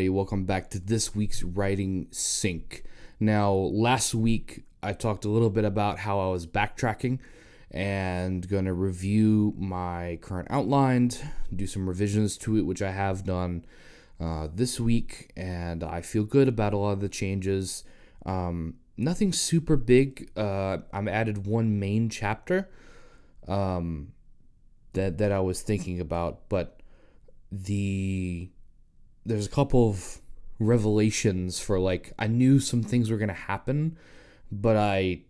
everybody. Welcome back to this week's Writing Sync. Now, last week I talked a little bit about how I was backtracking and going to review my current outline, do some revisions to it, which I have done this week, and I feel good about a lot of the changes. Nothing super big. I've added one main chapter that I was thinking about, but there's a couple of revelations for, like, I knew some things were going to happen, but I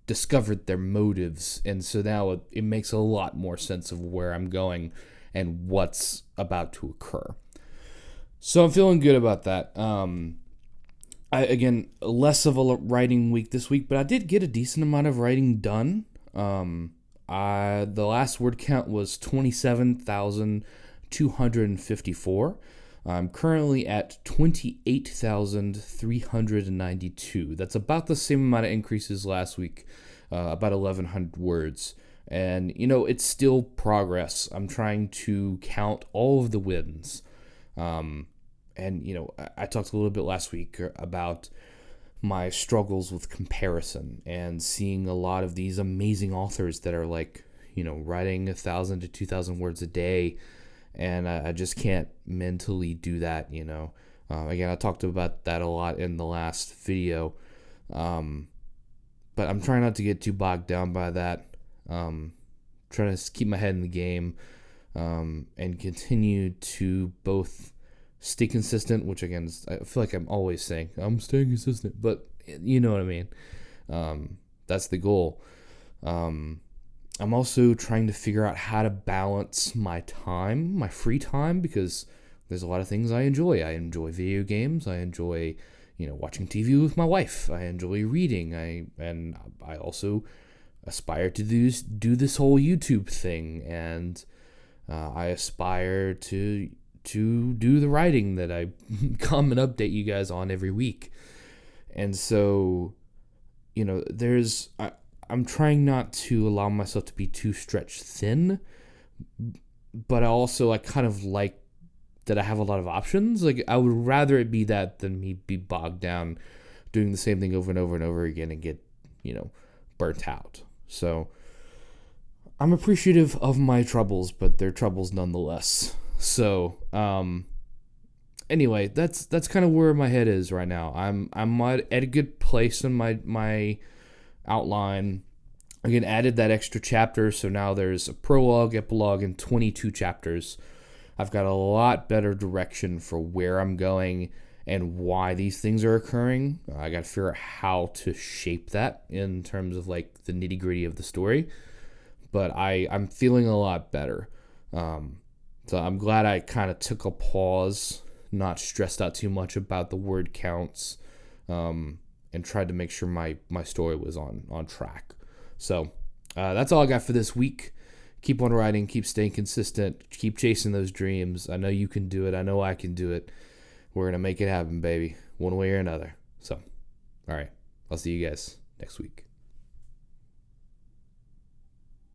discovered their motives, and so now it makes a lot more sense of where I'm going and what's about to occur. So I'm feeling good about that. Again, less of a writing week this week, but I did get a decent amount of writing done. The last word count was 27,254. I'm currently at 28,392. That's about the same amount of increases last week, about 1,100 words. And, it's still progress. I'm trying to count all of the wins. I talked a little bit last week about my struggles with comparison and seeing a lot of these amazing authors that are writing 1,000 to 2,000 words a day. And I just can't mentally do that, Again, I talked about that a lot in the last video. But I'm trying not to get too bogged down by that. Trying to keep my head in the game and continue to both stay consistent, which, again, I feel like I'm always saying, I'm staying consistent. But you know what I mean. That's the goal. I'm also trying to figure out how to balance my time, my free time, because there's a lot of things I enjoy. I enjoy video games. I enjoy, watching TV with my wife. I enjoy reading. I also aspire to do this whole YouTube thing, and I aspire to do the writing that I come and update you guys on every week. And so, I'm trying not to allow myself to be too stretched thin, but I kind of like that I have a lot of options. Like, I would rather it be that than me be bogged down doing the same thing over and over and over again and get, burnt out. So I'm appreciative of my troubles, but they're troubles nonetheless. So, anyway, that's kind of where my head is right now. I'm at a good place in my outline. Again, added that extra chapter, so now there's a prologue, epilogue, and 22 chapters. I've got a lot better direction for where I'm going and why these things are occurring. I got to figure out how to shape that in terms of, the nitty-gritty of the story. But I'm feeling a lot better. So I'm glad I kind of took a pause, not stressed out too much about the word counts, and tried to make sure my story was on track. So that's all I got for this week. Keep on writing, keep staying consistent, keep chasing those dreams. I know you can do it. I know I can do it. We're going to make it happen, baby, one way or another. So, all right, I'll see you guys next week.